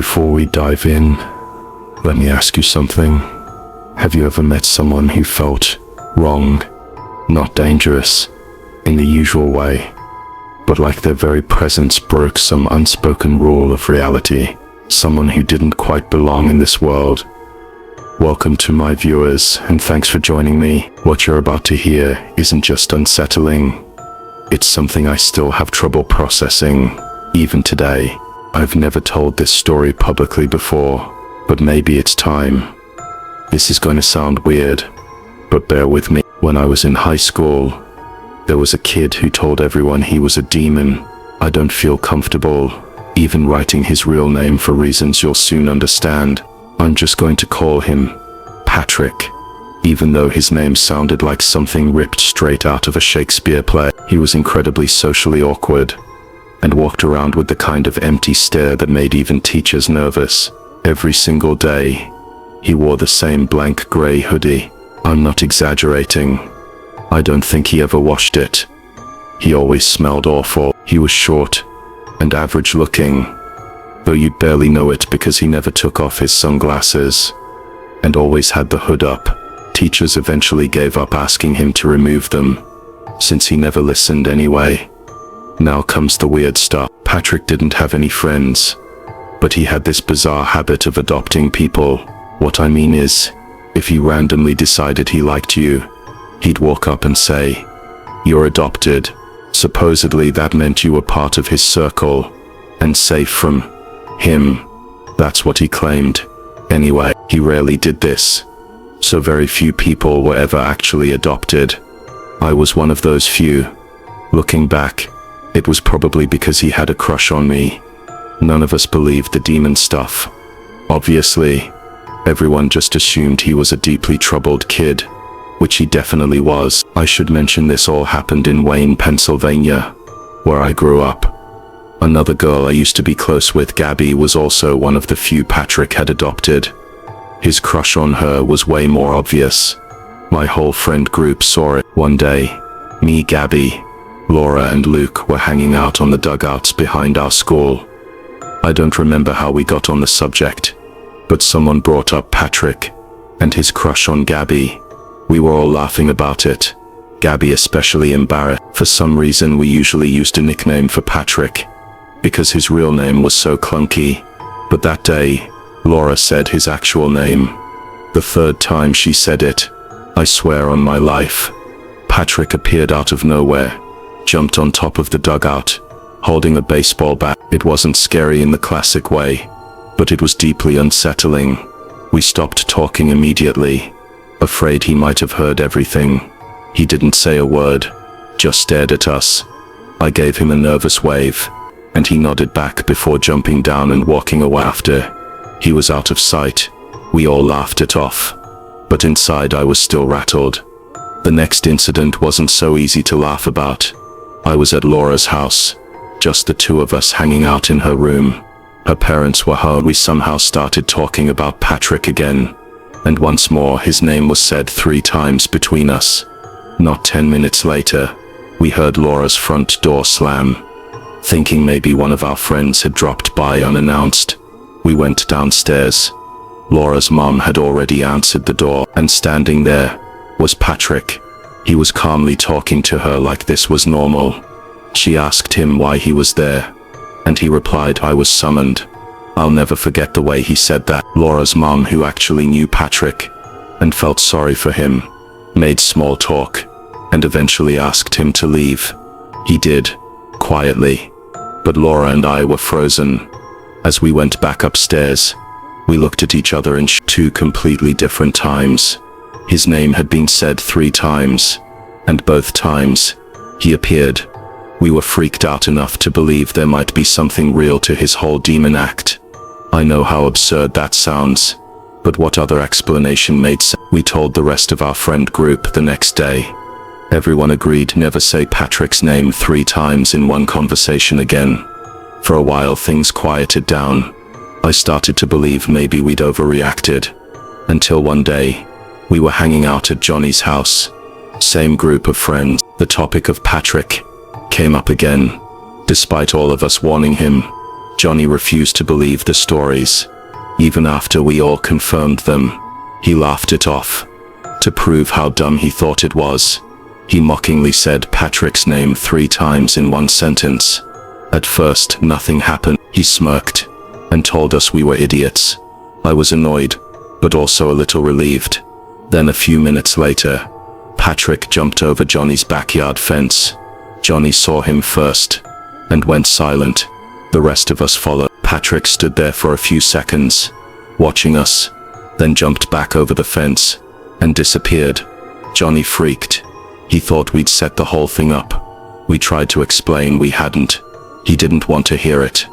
Before we dive in, let me ask you something. Have you ever met someone who felt wrong, not dangerous, in the usual way, but like their very presence broke some unspoken rule of reality? Someone who didn't quite belong in this world. Welcome to my viewers, and thanks for joining me. What you're about to hear isn't just unsettling. It's something I still have trouble processing, even today. I've never told this story publicly before, but maybe it's time. This is going to sound weird, but bear with me. When I was in high school, there was a kid who told everyone he was a demon. I don't feel comfortable even writing his real name for reasons you'll soon understand. I'm just going to call him Patrick, even though his name sounded like something ripped straight out of a Shakespeare play. He was incredibly socially awkward and walked around with the kind of empty stare that made even teachers nervous. Every single day, he wore the same blank gray hoodie. I'm not exaggerating. I don't think he ever washed it. He always smelled awful. He was short and average looking, though you'd barely know it because he never took off his sunglasses and always had the hood up. Teachers eventually gave up asking him to remove them, since he never listened anyway. Now comes the weird stuff. Patrick didn't have any friends, but he had this bizarre habit of adopting people. What I mean is, if he randomly decided he liked you, he'd walk up and say, "You're adopted." Supposedly that meant you were part of his circle and safe from him. That's what he claimed. Anyway, he rarely did this, so very few people were ever actually adopted. I was one of those few. Looking back, it was probably because he had a crush on me. None of us believed the demon stuff. Obviously, everyone just assumed he was a deeply troubled kid, which he definitely was. I should mention this all happened in Wayne, Pennsylvania, where I grew up. Another girl I used to be close with, Gabby, was also one of the few Patrick had adopted. His crush on her was way more obvious. My whole friend group saw it. One day, me, Gabby, Laura and Luke were hanging out on the dugouts behind our school. I don't remember how we got on the subject, but someone brought up Patrick and his crush on Gabby. We were all laughing about it, Gabby especially embarrassed. For some reason we usually used a nickname for Patrick, because his real name was so clunky. But that day, Laura said his actual name. The third time she said it, I swear on my life, Patrick appeared out of nowhere, jumped on top of the dugout, holding a baseball bat. It wasn't scary in the classic way, but it was deeply unsettling. We stopped talking immediately, afraid he might have heard everything. He didn't say a word, just stared at us. I gave him a nervous wave, and he nodded back before jumping down and walking away. After he was out of sight, we all laughed it off, but inside I was still rattled. The next incident wasn't so easy to laugh about. I was at Laura's house, just the two of us hanging out in her room. Her parents were home. We somehow started talking about Patrick again, and once more his name was said 3 times between us. Not 10 minutes later, we heard Laura's front door slam. Thinking maybe one of our friends had dropped by unannounced, we went downstairs. Laura's mom had already answered the door, and standing there was Patrick. He was calmly talking to her like this was normal. She asked him why he was there, and he replied, "I was summoned." I'll never forget the way he said that. Laura's mom, who actually knew Patrick and felt sorry for him, made small talk and eventually asked him to leave. He did, quietly, but Laura and I were frozen. As we went back upstairs, we looked at each other in 2 completely different times. His name had been said 3 times, and both times, he appeared. We were freaked out enough to believe there might be something real to his whole demon act. I know how absurd that sounds, but what other explanation made sense? We told the rest of our friend group the next day. Everyone agreed never say Patrick's name 3 times in one conversation again. For a while things quieted down. I started to believe maybe we'd overreacted, until one day, we were hanging out at Johnny's house. Same group of friends. The topic of Patrick came up again, despite all of us warning him. Johnny refused to believe the stories. Even after we all confirmed them, he laughed it off. To prove how dumb he thought it was, he mockingly said Patrick's name 3 times in one sentence. At first, nothing happened. He smirked and told us we were idiots. I was annoyed, but also a little relieved. Then a few minutes later, Patrick jumped over Johnny's backyard fence. Johnny saw him first and went silent. The rest of us followed. Patrick stood there for a few seconds, watching us, then jumped back over the fence and disappeared. Johnny freaked. He thought we'd set the whole thing up. We tried to explain we hadn't. He didn't want to hear it.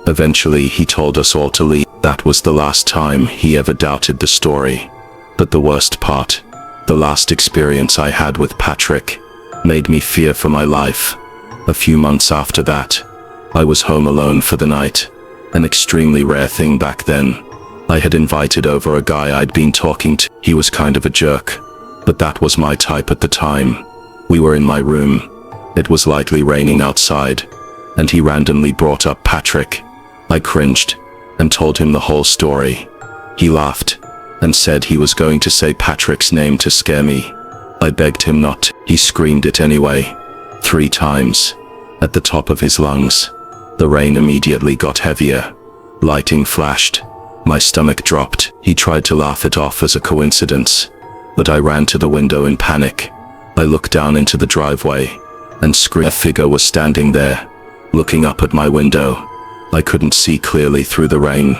Eventually, he told us all to leave. That was the last time he ever doubted the story. But the worst part, the last experience I had with Patrick, made me fear for my life. A few months after that, I was home alone for the night. An extremely rare thing back then. I had invited over a guy I'd been talking to. He was kind of a jerk, but that was my type at the time. We were in my room. It was lightly raining outside, and he randomly brought up Patrick. I cringed and told him the whole story. He laughed and said he was going to say Patrick's name to scare me. I begged him not to. He screamed it anyway, 3 times, at the top of his lungs. The rain immediately got heavier. Lighting flashed. My stomach dropped. He tried to laugh it off as a coincidence, but I ran to the window in panic. I looked down into the driveway and screamed. A figure was standing there, looking up at my window. I couldn't see clearly through the rain,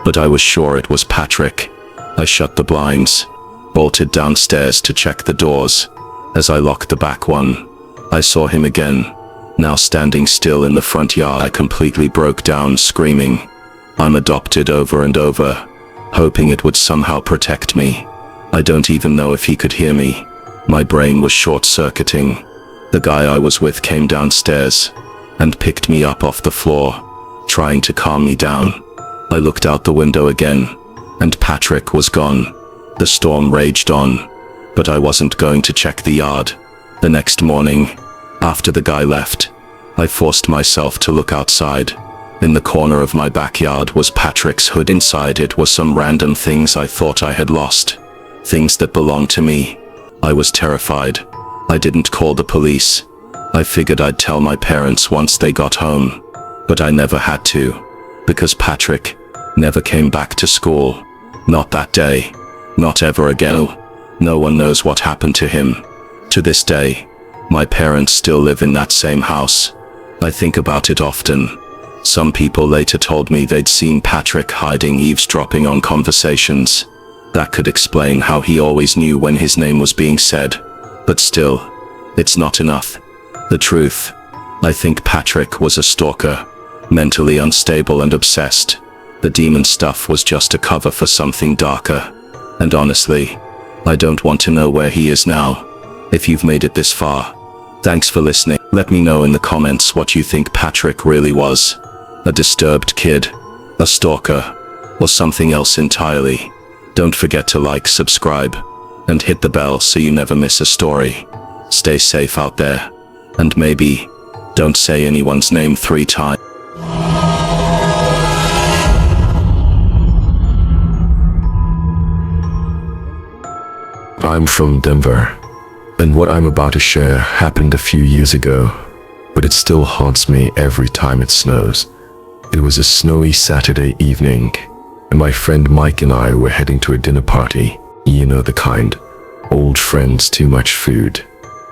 but I was sure it was Patrick. I shut the blinds, bolted downstairs to check the doors. As I locked the back one, I saw him again, now standing still in the front yard. I completely broke down, screaming, "I'm adopted," over and over, hoping it would somehow protect me. I don't even know if he could hear me. My brain was short-circuiting. The guy I was with came downstairs and picked me up off the floor, trying to calm me down. I looked out the window again, and Patrick was gone. The storm raged on, but I wasn't going to check the yard. The next morning, after the guy left, I forced myself to look outside. In the corner of my backyard was Patrick's hood. Inside it were some random things I thought I had lost. Things that belonged to me. I was terrified. I didn't call the police. I figured I'd tell my parents once they got home. But I never had to, because Patrick never came back to school. Not that day. Not ever again. No one knows what happened to him. To this day, my parents still live in that same house. I think about it often. Some people later told me they'd seen Patrick hiding, eavesdropping on conversations. That could explain how he always knew when his name was being said. But still, it's not enough. The truth, I think Patrick was a stalker, mentally unstable and obsessed. The demon stuff was just a cover for something darker. And honestly, I don't want to know where he is now. If you've made it this far, thanks for listening. Let me know in the comments what you think Patrick really was. A disturbed kid, a stalker, or something else entirely. Don't forget to like, subscribe, and hit the bell so you never miss a story. Stay safe out there, and maybe don't say anyone's name 3 times. I'm from Denver, and what I'm about to share happened a few years ago, but it still haunts me every time it snows. It was a snowy Saturday evening, and my friend Mike and I were heading to a dinner party. You know the kind. Old friends, too much food,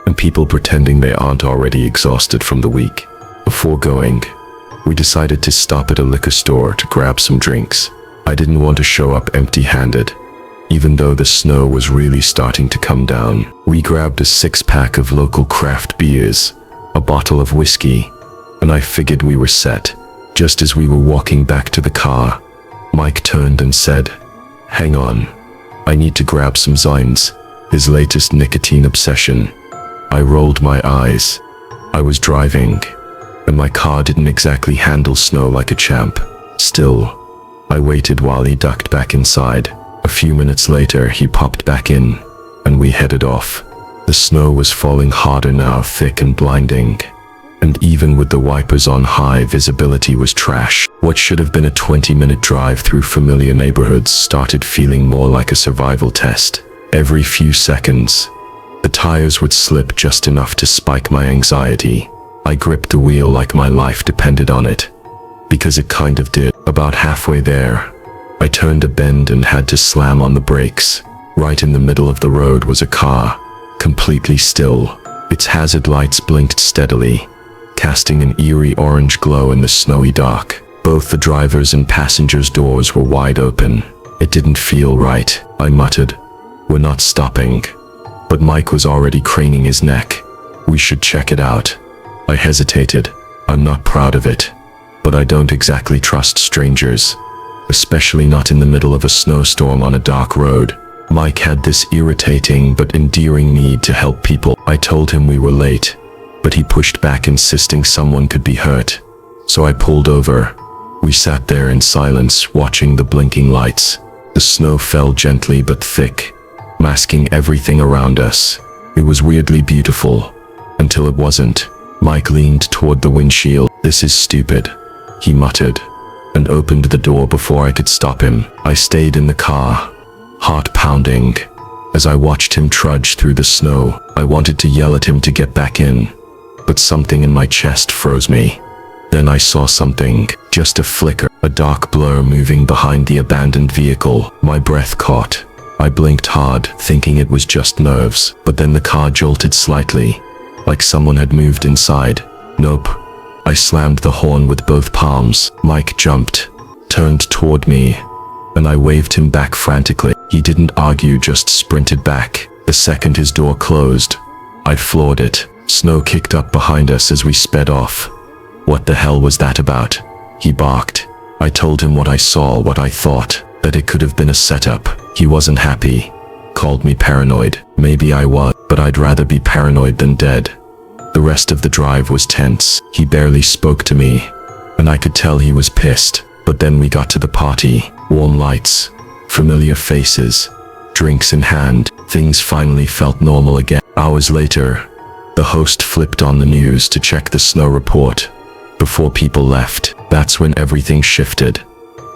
and people pretending they aren't already exhausted from the week. Before going, we decided to stop at a liquor store to grab some drinks. I didn't want to show up empty-handed, even though the snow was really starting to come down. We grabbed a 6-pack of local craft beers, a bottle of whiskey, and I figured we were set. Just as we were walking back to the car, Mike turned and said, "Hang on, I need to grab some Zines," his latest nicotine obsession. I rolled my eyes. I was driving, and my car didn't exactly handle snow like a champ. Still, I waited while he ducked back inside. A few minutes later, he popped back in, and we headed off. The snow was falling harder now, thick and blinding, and even with the wipers on high, visibility was trash. What should have been a 20-minute drive through familiar neighborhoods started feeling more like a survival test. Every few seconds, the tires would slip just enough to spike my anxiety. I gripped the wheel like my life depended on it, because it kind of did. About halfway there, I turned a bend and had to slam on the brakes. Right in the middle of the road was a car, completely still. Its hazard lights blinked steadily, casting an eerie orange glow in the snowy dark. Both the driver's and passenger's doors were wide open. It didn't feel right, I muttered. We're not stopping. But Mike was already craning his neck. We should check it out. I hesitated. I'm not proud of it, but I don't exactly trust strangers, especially not in the middle of a snowstorm on a dark road. Mike had this irritating but endearing need to help people. I told him we were late, but he pushed back, insisting someone could be hurt. So I pulled over. We sat there in silence, watching the blinking lights. The snow fell gently but thick, masking everything around us. It was weirdly beautiful, until it wasn't. Mike leaned toward the windshield. "This is stupid," he muttered, and opened the door before I could stop him. I stayed in the car, heart pounding, as I watched him trudge through the snow. I wanted to yell at him to get back in, but something in my chest froze me. Then I saw something, just a flicker, a dark blur moving behind the abandoned vehicle. My breath caught. I blinked hard, thinking it was just nerves, but then the car jolted slightly, like someone had moved inside. Nope. I slammed the horn with both palms. Mike jumped, turned toward me, and I waved him back frantically. He didn't argue, just sprinted back. The second his door closed, I floored it. Snow kicked up behind us as we sped off. "What the hell was that about?" he barked. I told him what I saw, what I thought, that it could have been a setup. He wasn't happy, called me paranoid. Maybe I was, but I'd rather be paranoid than dead. The rest of the drive was tense. He barely spoke to me, and I could tell he was pissed. But then we got to the party. Warm lights, familiar faces, drinks in hand. Things finally felt normal again. Hours later, the host flipped on the news to check the snow report. Before people left, that's when everything shifted.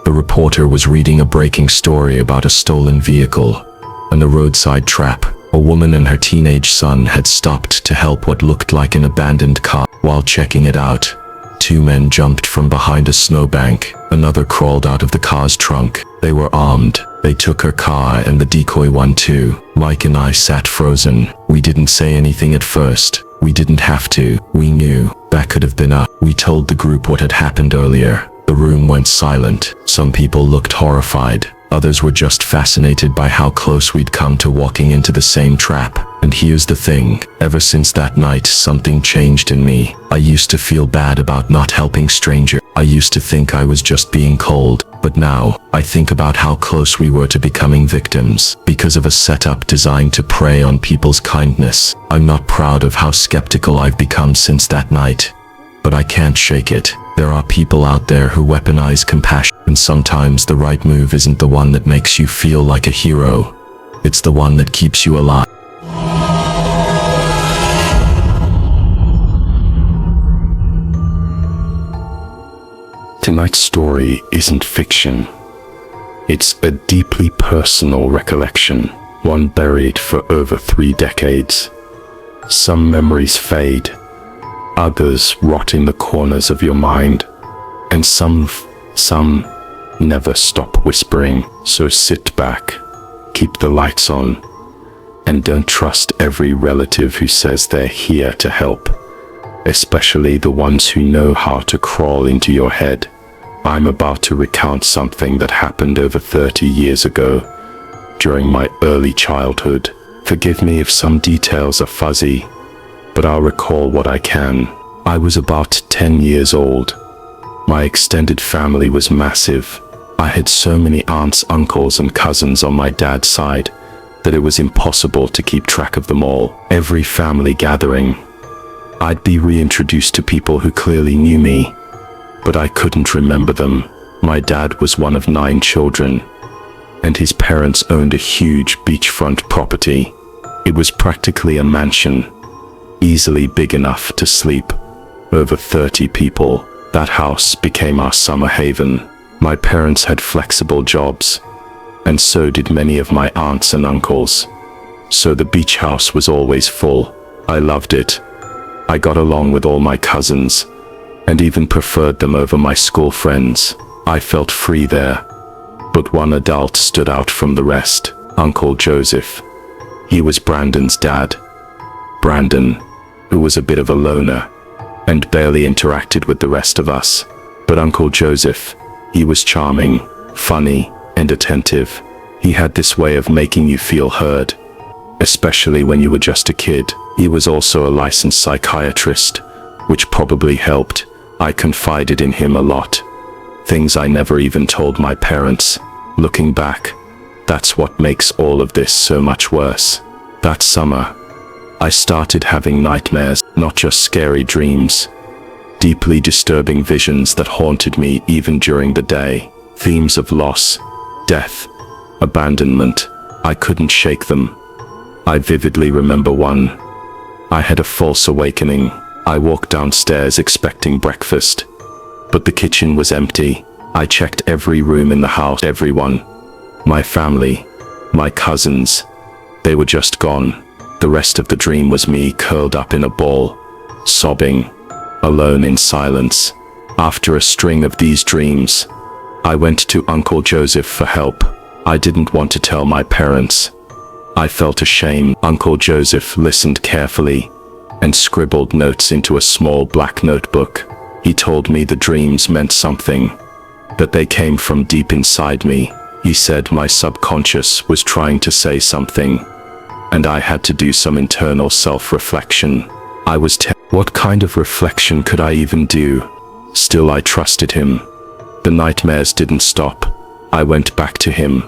The reporter was reading a breaking story about a stolen vehicle and a roadside trap. A woman and her teenage son had stopped to help what looked like an abandoned car. While checking it out, two men jumped from behind a snowbank. Another crawled out of the car's trunk. They were armed. They took her car and the decoy one too. Mike and I sat frozen. We didn't say anything at first. We didn't have to. We knew that could have been us. We told the group what had happened earlier. The room went silent. Some people looked horrified. Others were just fascinated by how close we'd come to walking into the same trap. And here's the thing, ever since that night, something changed in me. I used to feel bad about not helping strangers. I used to think I was just being cold. But now, I think about how close we were to becoming victims, because of a setup designed to prey on people's kindness. I'm not proud of how skeptical I've become since that night, but I can't shake it. There are people out there who weaponize compassion, and sometimes the right move isn't the one that makes you feel like a hero. It's the one that keeps you alive. Tonight's story isn't fiction. It's a deeply personal recollection, one buried for over 3 decades. Some memories fade, others rot in the corners of your mind, and some never stop whispering. So sit back, keep the lights on, and don't trust every relative who says they're here to help, especially the ones who know how to crawl into your head. I'm about to recount something that happened over 30 years ago, during my early childhood. Forgive me if some details are fuzzy, but I'll recall what I can. I was about 10 years old. My extended family was massive. I had so many aunts, uncles, and cousins on my dad's side that it was impossible to keep track of them all. Every family gathering, I'd be reintroduced to people who clearly knew me, but I couldn't remember them. My dad was one of 9 children, and his parents owned a huge beachfront property. It was practically a mansion, easily big enough to sleep over 30 people. That house became our summer haven. My parents had flexible jobs, and so did many of my aunts and uncles. So the beach house was always full. I loved it. I got along with all my cousins, and even preferred them over my school friends. I felt free there. But one adult stood out from the rest, Uncle Joseph. He was Brandon's dad. Brandon, who was a bit of a loner, and barely interacted with the rest of us. But Uncle Joseph, he was charming, funny, and attentive. He had this way of making you feel heard, especially when you were just a kid. He was also a licensed psychiatrist, which probably helped. I confided in him a lot. Things I never even told my parents. Looking back, that's what makes all of this so much worse. That summer, I started having nightmares, not just scary dreams. Deeply disturbing visions that haunted me even during the day. Themes of loss, death, abandonment. I couldn't shake them. I vividly remember one. I had a false awakening. I walked downstairs expecting breakfast, but the kitchen was empty. I checked every room in the house, everyone. My family, my cousins, they were just gone. The rest of the dream was me curled up in a ball, sobbing, alone in silence. After a string of these dreams, I went to Uncle Joseph for help. I didn't want to tell my parents. I felt ashamed. Uncle Joseph listened carefully and scribbled notes into a small black notebook. He told me the dreams meant something, that they came from deep inside me. He said my subconscious was trying to say something, and I had to do some internal self-reflection. I was what kind of reflection could I even do? Still, I trusted him. The nightmares didn't stop. I went back to him.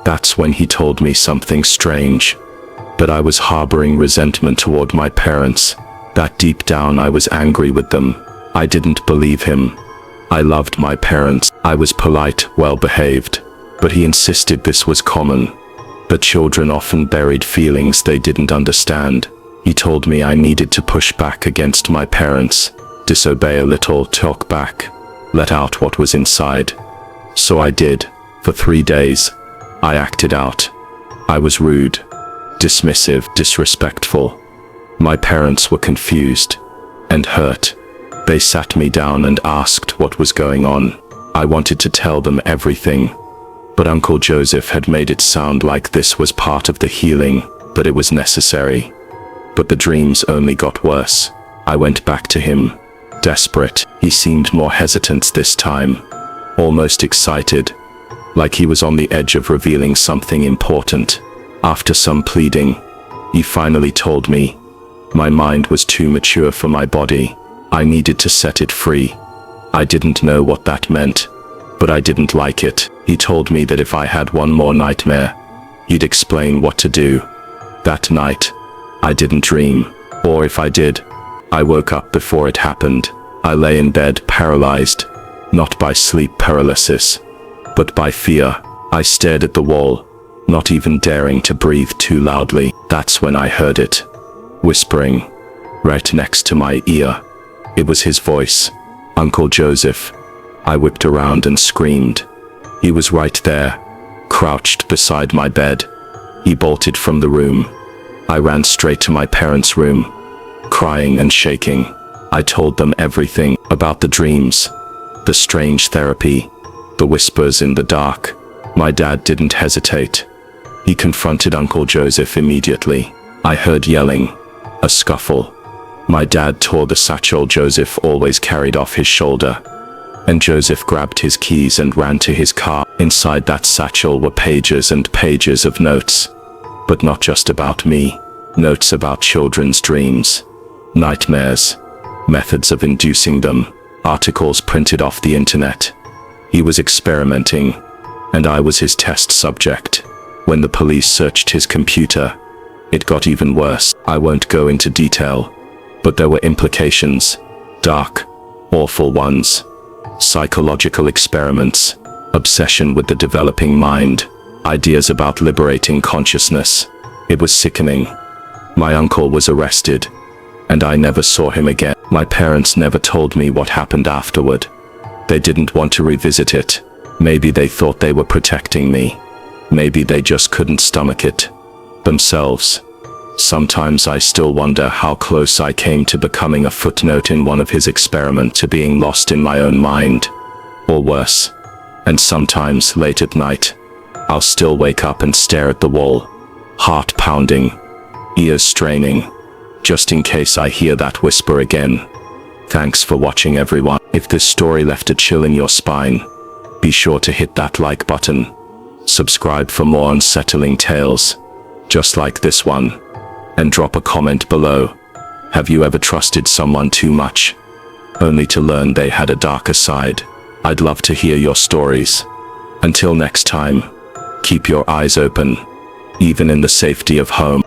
That's when he told me something strange. That I was harboring resentment toward my parents. That deep down I was angry with them. I didn't believe him. I loved my parents. I was polite, well-behaved. But he insisted this was common. That children often buried feelings they didn't understand. He told me I needed to push back against my parents, disobey a little, talk back, let out what was inside. So I did. For 3 days, I acted out. I was rude, dismissive, disrespectful. My parents were confused and hurt. They sat me down and asked what was going on. I wanted to tell them everything, but Uncle Joseph had made it sound like this was part of the healing, that it was necessary. But the dreams only got worse. I went back to him, desperate. He seemed more hesitant this time, almost excited, like he was on the edge of revealing something important. After some pleading, he finally told me my mind was too mature for my body. I needed to set it free. I didn't know what that meant, but I didn't like it. He told me that if I had one more nightmare, he'd explain what to do. That night, I didn't dream, or if I did, I woke up before it happened. I lay in bed paralyzed, not by sleep paralysis, but by fear. I stared at the wall, not even daring to breathe too loudly. That's when I heard it, whispering, right next to my ear. It was his voice, Uncle Joseph. I whipped around and screamed. He was right there, crouched beside my bed. He bolted from the room. I ran straight to my parents' room, crying and shaking. I told them everything about the dreams, the strange therapy, the whispers in the dark. My dad didn't hesitate. He confronted Uncle Joseph immediately. I heard yelling, a scuffle. My dad tore the satchel Joseph always carried off his shoulder, and Joseph grabbed his keys and ran to his car. Inside that satchel were pages and pages of notes, but not just about me. Notes about children's dreams, nightmares, methods of inducing them, articles printed off the internet. He was experimenting, and I was his test subject. When the police searched his computer, it got even worse. I won't go into detail, but there were implications, dark, awful ones. Psychological experiments, obsession with the developing mind, ideas about liberating consciousness. It was sickening. My uncle was arrested, and I never saw him again. My parents never told me what happened afterward. They didn't want to revisit it. Maybe they thought they were protecting me. Maybe they just couldn't stomach it themselves. Sometimes I still wonder how close I came to becoming a footnote in one of his experiments, to being lost in my own mind, or worse. And sometimes, late at night, I'll still wake up and stare at the wall, heart pounding, ears straining, just in case I hear that whisper again. Thanks for watching, everyone. If this story left a chill in your spine, be sure to hit that like button. Subscribe for more unsettling tales, just like this one, and drop a comment below. Have you ever trusted someone too much, only to learn they had a darker side? I'd love to hear your stories. Until next time, keep your eyes open, even in the safety of home.